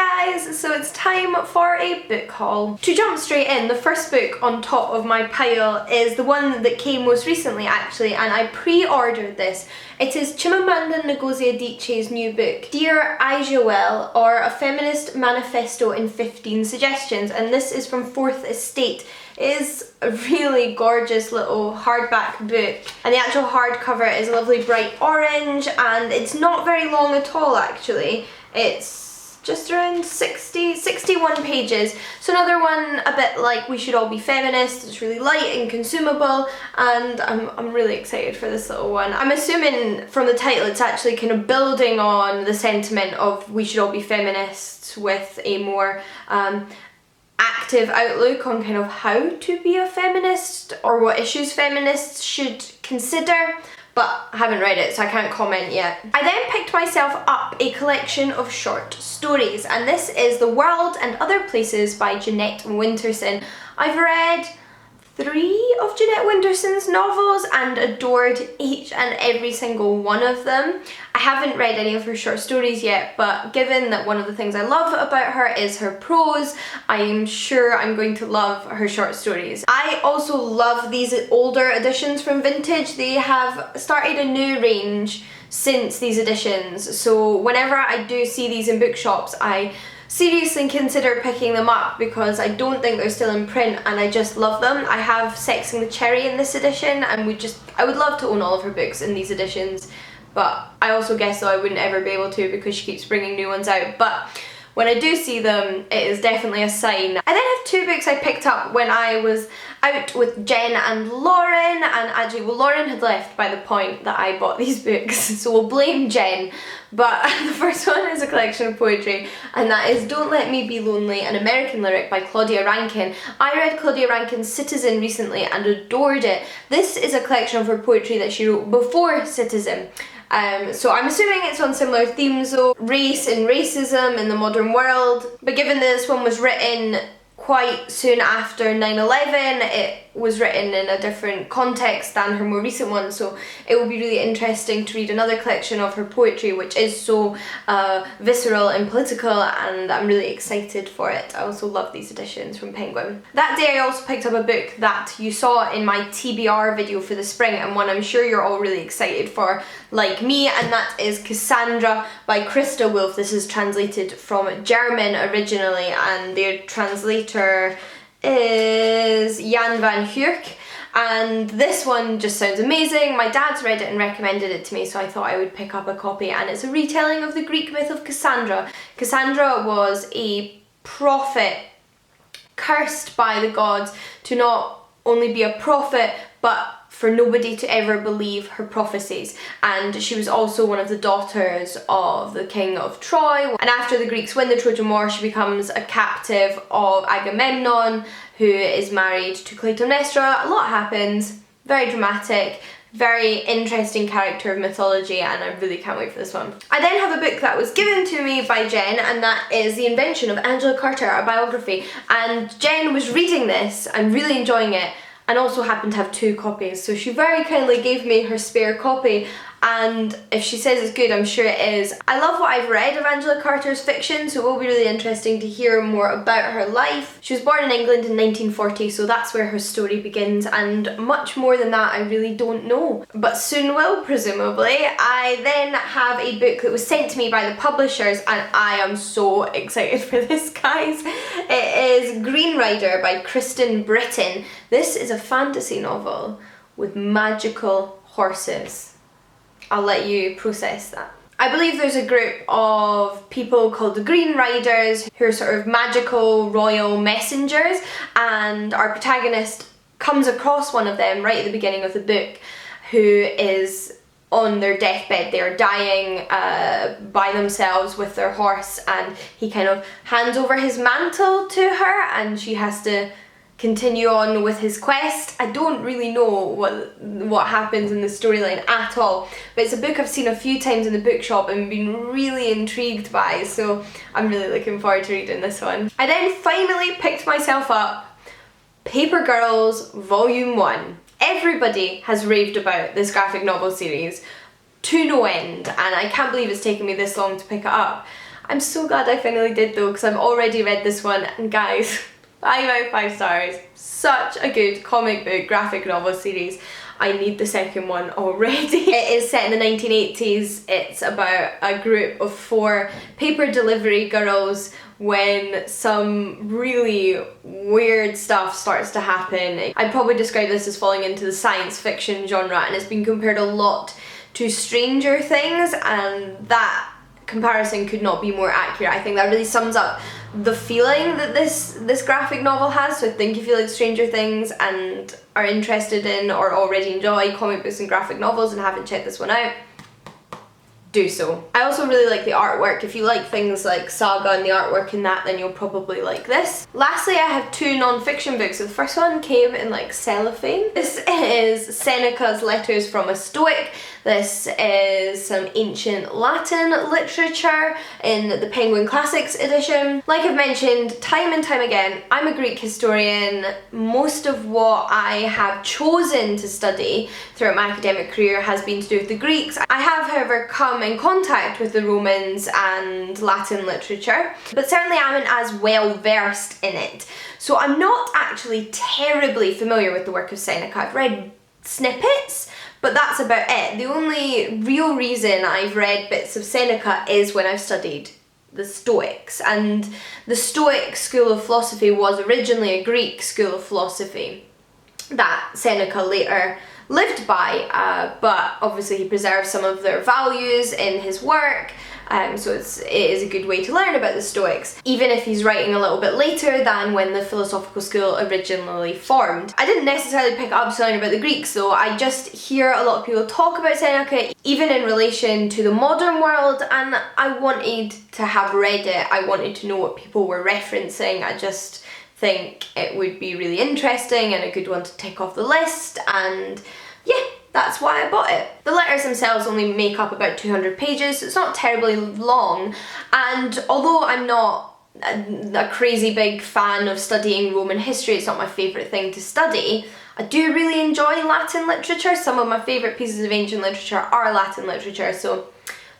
guys, so it's time for a book haul. To jump straight in, the first book on top of my pile is the one that came most recently actually, and I pre-ordered this. It is Chimamanda Ngozi Adichie's new book, Dear Aijawel, or A Feminist Manifesto in 15 Suggestions, and this is from Fourth Estate. It is a really gorgeous little hardback book, and the actual hardcover is a lovely bright orange, and it's not very long at all actually. It's just around 61 pages. So another one a bit like We Should All Be Feminists. It's really light and consumable, and I'm really excited for this little one. I'm assuming from the title it's actually kind of building on the sentiment of We Should All Be Feminists with a more active outlook on kind of how to be a feminist or what issues feminists should consider, but I haven't read it so I can't comment yet. I then picked myself up a collection of short stories, and this is The World and Other Places by Jeanette Winterson. I've read 3 of Jeanette Winterson's novels and adored each and every single one of them. I haven't read any of her short stories yet, but given that one of the things I love about her is her prose, I am sure I'm going to love her short stories. I also love these older editions from Vintage. They have started a new range since these editions, so whenever I do see these in bookshops, I seriously consider picking them up because I don't think they're still in print and I just love them. I have Sexing the Cherry in this edition, and I would love to own all of her books in these editions, but I also guess though I wouldn't ever be able to because she keeps bringing new ones out. But when I do see them, it is definitely a sign. I then have 2 books I picked up when I was out with Jen and Lauren, and actually, well, Lauren had left by the point that I bought these books, so we'll blame Jen. But the first one is a collection of poetry, and that is Don't Let Me Be Lonely, an American lyric by Claudia Rankine. I read Claudia Rankine's Citizen recently and adored it. This is a collection of her poetry that she wrote before Citizen. So I'm assuming it's on similar themes though, race and racism in the modern world, but given that this one was written quite soon after 9/11, it was written in a different context than her more recent one, so it will be really interesting to read another collection of her poetry which is so visceral and political, and I'm really excited for it. I also love these editions from Penguin. That day I also picked up a book that you saw in my TBR video for the spring, and one I'm sure you're all really excited for like me, and that is Cassandra by Christa Wolf. This is translated from German originally, and their translator is Jan van Heurk, and this one just sounds amazing. My dad's read it and recommended it to me, so I thought I would pick up a copy, and it's a retelling of the Greek myth of Cassandra. Cassandra was a prophet cursed by the gods to not only be a prophet but for nobody to ever believe her prophecies, and she was also one of the daughters of the king of Troy, and after the Greeks win the Trojan War she becomes a captive of Agamemnon, who is married to Clytemnestra. A lot happens, very dramatic, very interesting character of mythology, and I really can't wait for this one. I then have a book that was given to me by Jen, and that is The Invention of Angela Carter, a biography, and Jen was reading this and really enjoying it, and also happened to have 2 copies, so she very kindly gave me her spare copy, and if she says it's good, I'm sure it is. I love what I've read of Angela Carter's fiction, so it will be really interesting to hear more about her life. She was born in England in 1940, so that's where her story begins, and much more than that I really don't know, but soon will, presumably. I then have a book that was sent to me by the publishers, and I am so excited for this, guys. It is Green Rider by Kristen Britton. This is a fantasy novel with magical horses. I'll let you process that. I believe there's a group of people called the Green Riders who are sort of magical royal messengers, and our protagonist comes across one of them right at the beginning of the book who is on their deathbed. They're dying by themselves with their horse, and he kind of hands over his mantle to her and she has to continue on with his quest. I don't really know what happens in the storyline at all, but it's a book I've seen a few times in the bookshop and been really intrigued by, so I'm really looking forward to reading this one. I then finally picked myself up Paper Girls Volume 1. Everybody has raved about this graphic novel series to no end, and I can't believe it's taken me this long to pick it up. I'm so glad I finally did though, because I've already read this one, and guys, 5 out of 5 stars. Such a good comic book graphic novel series. I need the second one already. It is set in the 1980s. It's about a group of 4 paper delivery girls when some really weird stuff starts to happen. I'd probably describe this as falling into the science fiction genre, and it's been compared a lot to Stranger Things, and that comparison could not be more accurate. I think that really sums up the feeling that this graphic novel has. So I think if you like Stranger Things and are interested in or already enjoy comic books and graphic novels and haven't checked this one out, do so. I also really like the artwork. If you like things like Saga and the artwork in that, then you'll probably like this. Lastly, I have 2 non-fiction books. So the first one came in like cellophane. This is Seneca's Letters from a Stoic. This is some ancient Latin literature in the Penguin Classics edition. Like I've mentioned time and time again, I'm a Greek historian. Most of what I have chosen to study throughout my academic career has been to do with the Greeks. I have, however, come in contact with the Romans and Latin literature, but certainly I haven't as well versed in it. So I'm not actually terribly familiar with the work of Seneca. I've read snippets, but that's about it. The only real reason I've read bits of Seneca is when I've studied the Stoics, and the Stoic school of philosophy was originally a Greek school of philosophy that Seneca later lived by, but obviously he preserved some of their values in his work, so it is a good way to learn about the Stoics, even if he's writing a little bit later than when the philosophical school originally formed. I didn't necessarily pick up to learn about the Greeks though. I just hear a lot of people talk about Seneca, even in relation to the modern world, and I wanted to have read it. I wanted to know what people were referencing. I just think it would be really interesting and a good one to tick off the list, and yeah, that's why I bought it. The letters themselves only make up about 200 pages, so it's not terribly long, and although I'm not a crazy big fan of studying Roman history, it's not my favourite thing to study, I do really enjoy Latin literature. Some of my favourite pieces of ancient literature are Latin literature, so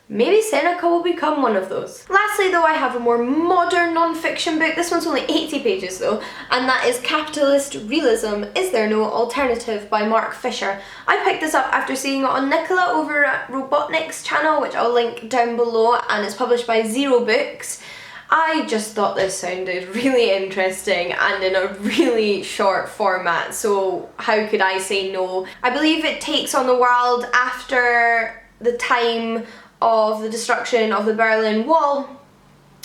maybe Seneca will become one of those. Lastly though, I have a more modern non-fiction book. This one's only 80 pages though, and that is Capitalist Realism, Is There No Alternative by Mark Fisher. I picked this up after seeing it on Nicola over at Robotnik's channel, which I'll link down below, and it's published by Zero Books. I just thought this sounded really interesting and in a really short format, so how could I say no? I believe it takes on the world after the time of the destruction of the Berlin Wall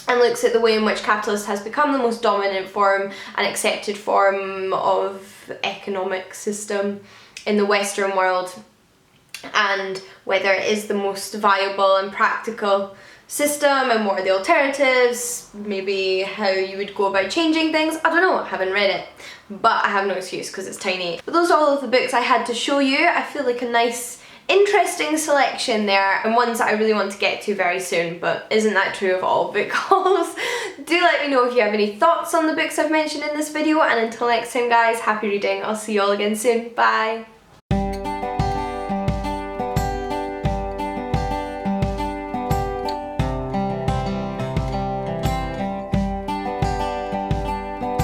and looks at the way in which capitalism has become the most dominant form and accepted form of economic system in the Western world, and whether it is the most viable and practical system and what are the alternatives, maybe how you would go about changing things. I don't know, I haven't read it, but I have no excuse because it's tiny. But those are all of the books I had to show you. I feel like a nice interesting selection there, and ones that I really want to get to very soon, but isn't that true of all book hauls? Do let me know if you have any thoughts on the books I've mentioned in this video, and until next time guys, happy reading. I'll see you all again soon. Bye!